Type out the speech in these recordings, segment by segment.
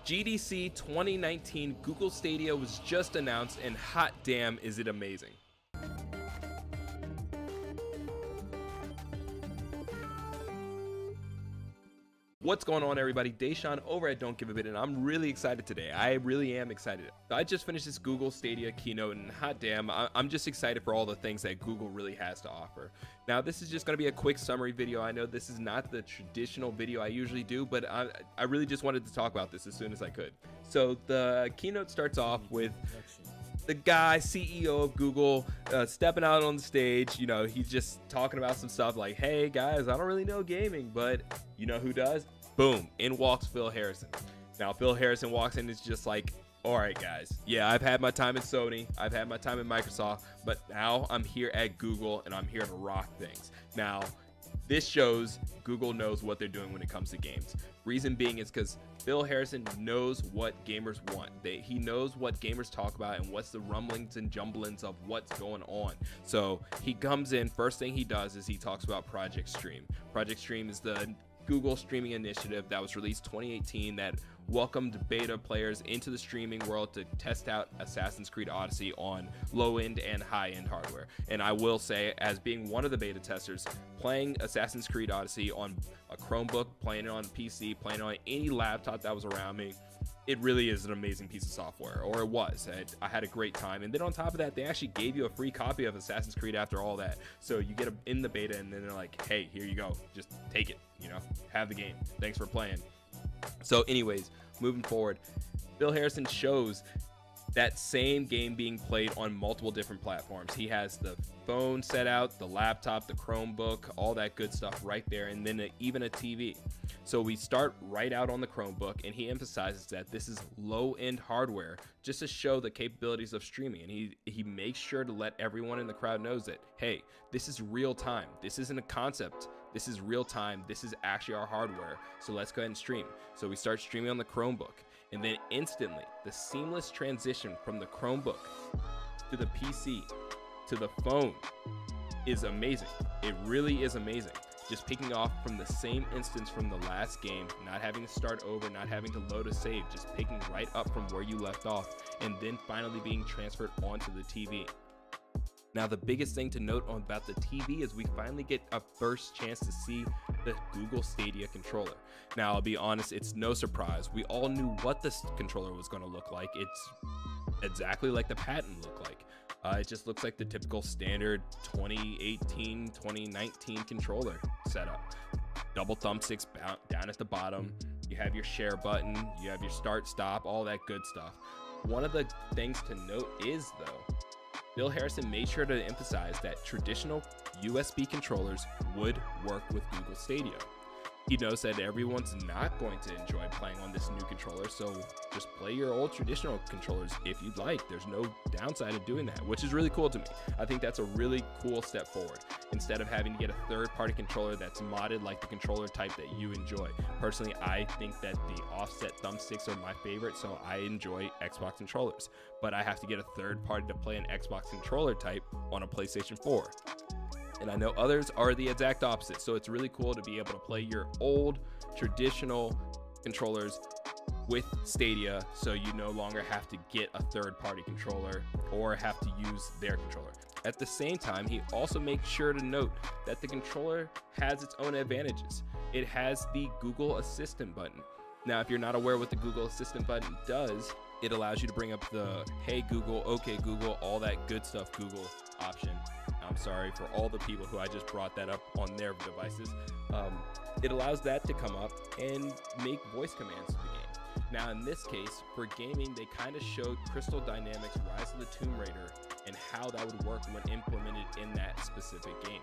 GDC 2019 Google Stadia was just announced, and hot damn is it amazing. What's going on, everybody? Deshaun over at Don't Give a Bit, and I'm really excited today. I really am excited. I just finished this Google Stadia keynote, and hot damn, I'm just excited for all the things that Google really has to offer. Now, this is just going to be a quick summary video. I know this is not the traditional video I usually do, but I really just wanted to talk about this as soon as I could. So the keynote starts off with the guy, CEO of Google, stepping out on the stage. You know, he's just talking about some stuff like, hey guys, I don't really know gaming, but you know who does? Boom, in walks Phil Harrison. Now, Phil Harrison walks in and is just like, all right, guys, yeah, I've had my time at Sony, I've had my time at Microsoft, but now I'm here at Google and I'm here to rock things. Now, this shows Google knows what they're doing when it comes to games. Reason being is because Phil Harrison knows what gamers want. He knows what gamers talk about and what's the rumblings and jumblings of what's going on. So he comes in, first thing he does is he talks about Project Stream. Project Stream is the Google streaming initiative that was released 2018 that welcomed beta players into the streaming world to test out Assassin's Creed Odyssey on low-end and high-end hardware. And I will say, as being one of the beta testers, playing Assassin's Creed Odyssey on a Chromebook, playing it on PC, playing it on any laptop that was around me, it really is an amazing piece of software, or it was. I had a great time. And then on top of that, they actually gave you a free copy of Assassin's Creed after all that. So you get in the beta and then they're like, hey, here you go, just take it, you know, have the game. Thanks for playing. So anyways, moving forward, Phil Harrison shows that same game being played on multiple different platforms. He has the phone set out, the laptop, the Chromebook, all that good stuff right there, and then even a TV. So we start right out on the Chromebook, and he emphasizes that this is low-end hardware just to show the capabilities of streaming. And he makes sure to let everyone in the crowd knows that, hey, this is real time. This isn't a concept. This is real time. This is actually our hardware. So let's go ahead and stream. So we start streaming on the Chromebook, and then instantly the seamless transition from the Chromebook to the PC to the phone is amazing. It really is amazing. Just picking off from the same instance from the last game, not having to start over, not having to load a save, just picking right up from where you left off, and then finally being transferred onto the TV. Now, the biggest thing to note about the TV is we finally get a first chance to see the Google Stadia controller. Now, I'll be honest, it's no surprise. We all knew what this controller was going to look like. It's exactly like the patent looked like. It just looks like the typical standard 2018, 2019 controller setup. Double thumbsticks down at the bottom. You have your share button. You have your start, stop, all that good stuff. One of the things to note is, though, Phil Harrison made sure to emphasize that traditional USB controllers would work with Google Stadia. He knows that everyone's not going to enjoy playing on this new controller, so just play your old traditional controllers if you'd like. There's no downside of doing that, which is really cool to me. I think that's a really cool step forward, instead of having to get a third-party controller that's modded like the controller type that you enjoy. Personally, I think that the offset thumbsticks are my favorite, so I enjoy Xbox controllers, but I have to get a third party to play an Xbox controller type on a PlayStation 4. And I know others are the exact opposite, so it's really cool to be able to play your old traditional controllers with Stadia, so you no longer have to get a third-party controller or have to use their controller. At the same time, he also makes sure to note that the controller has its own advantages. It has the Google Assistant button. Now, if you're not aware what the Google Assistant button does, it allows you to bring up the Hey Google, OK Google, all that good stuff Google option. I'm sorry for all the people who I just brought that up on their devices. It allows that to come up and make voice commands to the game. Now, in this case, for gaming, they kind of showed Crystal Dynamics' Rise of the Tomb Raider and how that would work when implemented in that specific game.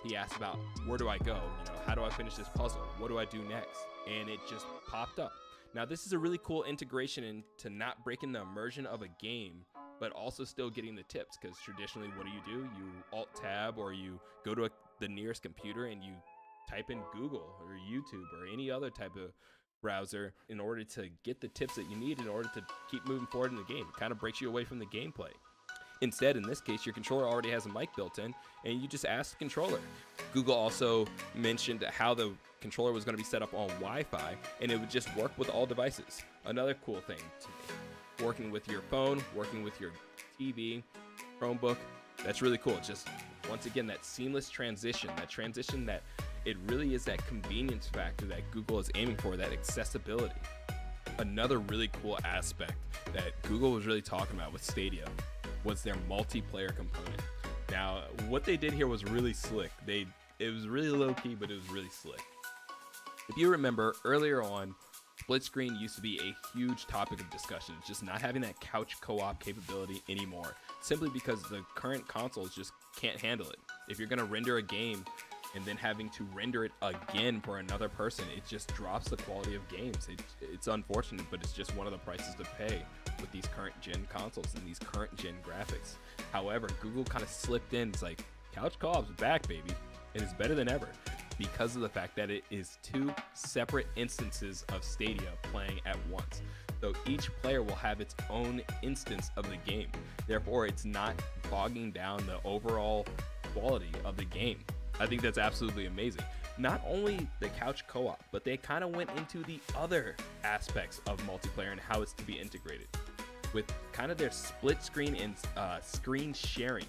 He asked about, where do I go? You know, how do I finish this puzzle? What do I do next? And it just popped up. Now, this is a really cool integration into not breaking the immersion of a game, but also still getting the tips, because traditionally, what do? You Alt-Tab, or you go to the nearest computer and you type in Google or YouTube or any other type of browser in order to get the tips that you need in order to keep moving forward in the game. It kind of breaks you away from the gameplay. Instead, in this case, your controller already has a mic built in, and you just ask the controller. Google also mentioned how the controller was going to be set up on Wi-Fi, and it would just work with all devices. Another cool thing to me, working with your phone, working with your TV, Chromebook, that's really cool. Just once again, that seamless transition, that it really is that convenience factor that Google is aiming for, that accessibility. Another really cool aspect that Google was really talking about with Stadia was their multiplayer component. Now, what they did here was really slick. It was really low key, but it was really slick. If you remember earlier on, split screen used to be a huge topic of discussion, just not having that couch co-op capability anymore, simply because the current consoles just can't handle it. If you're gonna render a game and then having to render it again for another person, it just drops the quality of games. It's unfortunate, but it's just one of the prices to pay with these current gen consoles and these current gen graphics. However, Google kind of slipped in. It's like, couch co-op's back, baby, and it's better than ever, because of the fact that it is two separate instances of Stadia playing at once. So each player will have its own instance of the game. Therefore, it's not bogging down the overall quality of the game. I think that's absolutely amazing. Not only the couch co-op, but they kind of went into the other aspects of multiplayer and how it's to be integrated, with kind of their split screen and screen sharing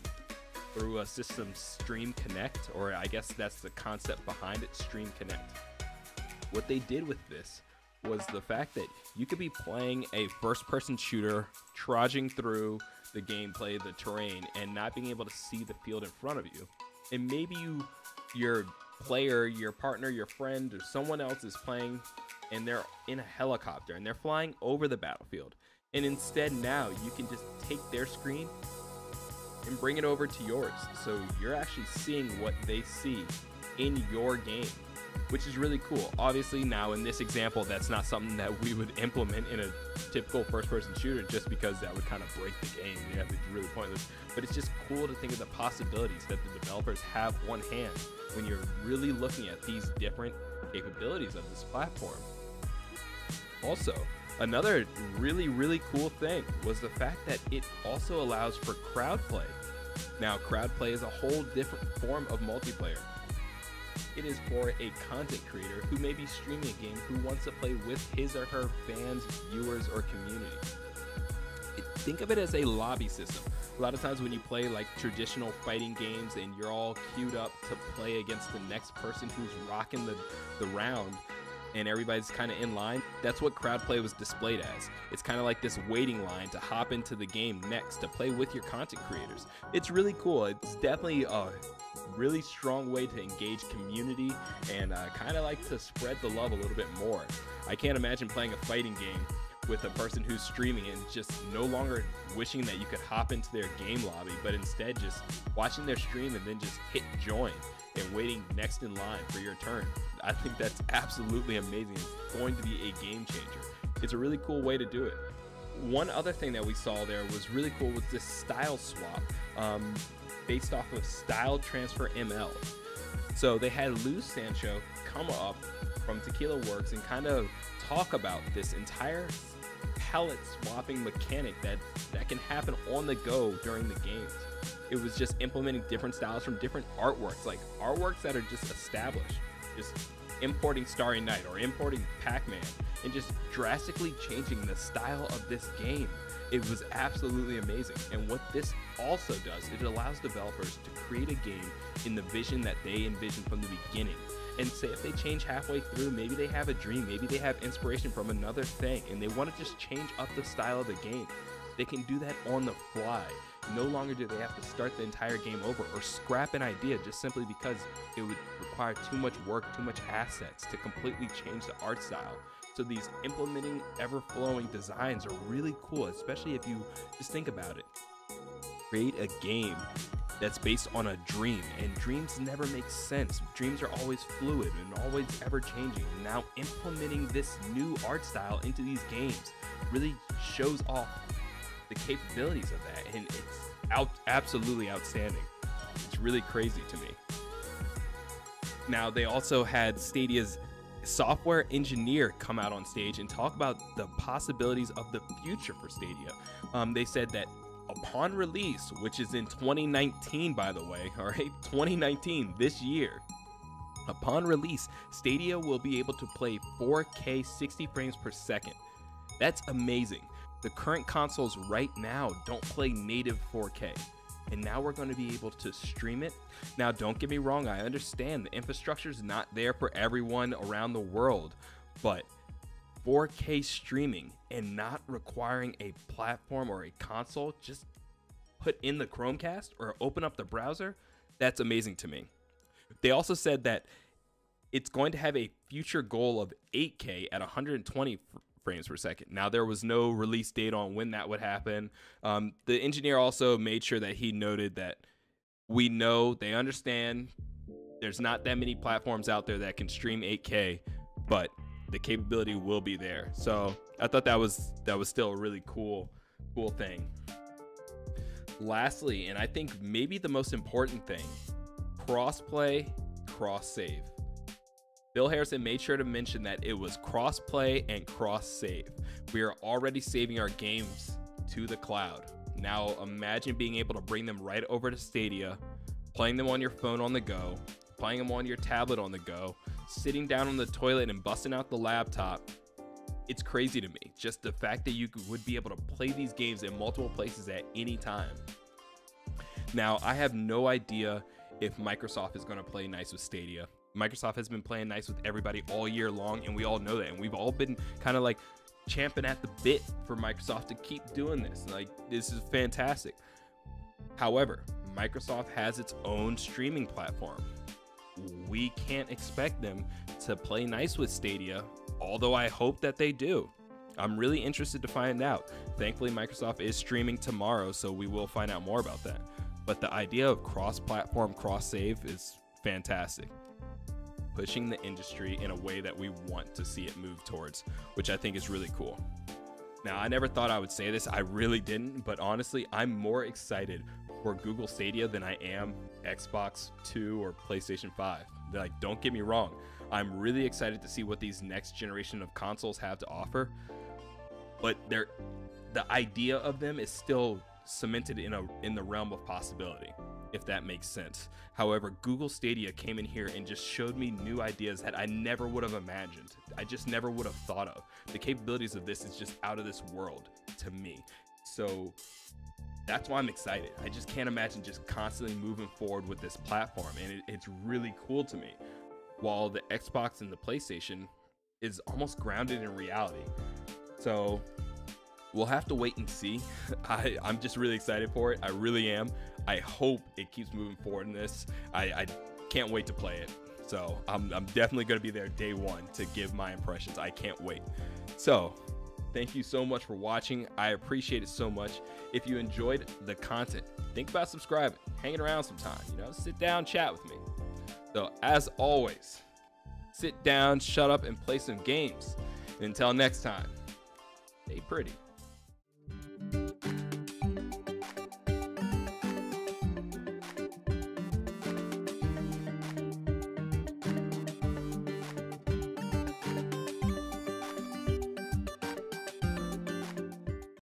through a system, Stream Connect, or I guess that's the concept behind it, Stream Connect. What they did with this was the fact that you could be playing a first-person shooter, trudging through the gameplay, the terrain, and not being able to see the field in front of you. And maybe your player, your partner, your friend, or someone else is playing and they're in a helicopter and they're flying over the battlefield. And instead now you can just take their screen and bring it over to yours. So you're actually seeing what they see in your game, which is really cool. Obviously now in this example, that's not something that we would implement in a typical first-person shooter, just because that would kind of break the game. Yeah, it's really pointless. But it's just cool to think of the possibilities that the developers have on hand when you're really looking at these different capabilities of this platform. Also, another really cool thing was the fact that it also allows for crowd play. Now, crowd play is a whole different form of multiplayer. It is for a content creator who may be streaming a game who wants to play with his or her fans, viewers, or community. Think of it as a lobby system. A lot of times when you play like traditional fighting games and you're all queued up to play against the next person who's rocking the round, and everybody's kind of in line, that's what crowd play was displayed as. It's kind of like this waiting line to hop into the game next to play with your content creators. It's really cool. It's definitely a really strong way to engage community and kind of like to spread the love a little bit more. I can't imagine playing a fighting game with a person who's streaming and just no longer wishing that you could hop into their game lobby, but instead just watching their stream and then just hit join and waiting next in line for your turn. I think that's absolutely amazing. It's going to be a game changer. It's a really cool way to do it. One other thing that we saw there was really cool was this style swap based off of Style Transfer ML. So they had Luz Sancho come up from Tequila Works and kind of talk about this entire palette swapping mechanic that can happen on the go during the games. It was just implementing different styles from different artworks, like artworks that are just established, just importing Starry Night or importing Pac-Man and just drastically changing the style of this game. It was absolutely amazing. And what this also does, it allows developers to create a game in the vision that they envisioned from the beginning. And say if they change halfway through, maybe they have a dream, maybe they have inspiration from another thing and they want to just change up the style of the game, they can do that on the fly. No longer do they have to start the entire game over or scrap an idea just simply because it would require too much work, too much assets to completely change the art style. So these implementing ever-flowing designs are really cool, especially if you just think about it. Create a game that's based on a dream, and dreams never make sense. Dreams are always fluid and always ever changing. And now implementing this new art style into these games really shows off the capabilities of that, and it's absolutely outstanding. It's really crazy to me. Now they also had Stadia's software engineer come out on stage and talk about the possibilities of the future for Stadia. They said that upon release, which is in 2019, by the way, all right, 2019, this year, upon release, Stadia will be able to play 4K 60 frames per second. That's amazing. The current consoles right now don't play native 4K, and now we're going to be able to stream it. Now, don't get me wrong, I understand the infrastructure is not there for everyone around the world, but 4K streaming and not requiring a platform or a console, just put in the Chromecast or open up the browser, that's amazing to me. They also said that it's going to have a future goal of 8K at 120 frames per second. Now, there was no release date on when that would happen. The engineer also made sure that he noted that we know, they understand there's not that many platforms out there that can stream 8K, but the capability will be there. So I thought that was still a really cool thing. Lastly, and I think maybe the most important thing, crossplay, cross-save. Bill Harrison made sure to mention that it was cross-play and cross-save. We are already saving our games to the cloud. Now imagine being able to bring them right over to Stadia, playing them on your phone on the go, playing them on your tablet on the go, sitting down on the toilet and busting out the laptop. It's crazy to me, just the fact that you would be able to play these games in multiple places at any time. Now, I have no idea if Microsoft is going to play nice with Stadia. Microsoft has been playing nice with everybody all year long, and we all know that, and we've all been kind of like champing at the bit for Microsoft to keep doing this. Like, this is fantastic. However, Microsoft has its own streaming platform. We can't expect them to play nice with Stadia, although I hope that they do. I'm really interested to find out. Thankfully, Microsoft is streaming tomorrow, so we will find out more about that. But the idea of cross-platform, cross-save is fantastic. Pushing the industry in a way that we want to see it move towards, which I think is really cool. Now, I never thought I would say this. I really didn't, but honestly, I'm more excited for Google Stadia than I am Xbox 2 or PlayStation 5. Like, don't get me wrong. I'm really excited to see what these next generation of consoles have to offer, but the idea of them is still cemented in the realm of possibility, if that makes sense. However, Google Stadia came in here and just showed me new ideas that I never would have imagined. I just never would have thought of. The capabilities of this is just out of this world to me. So that's why I'm excited. I just can't imagine just constantly moving forward with this platform, and it's really cool to me. While the Xbox and the PlayStation is almost grounded in reality. So we'll have to wait and see. I'm just really excited for it. I really am. I hope it keeps moving forward in this. I can't wait to play it. So I'm definitely going to be there day one to give my impressions. I can't wait. So thank you so much for watching. I appreciate it so much. If you enjoyed the content, think about subscribing, hanging around sometime, sit down, chat with me. So as always, sit down, shut up, and play some games. And until next time, stay pretty.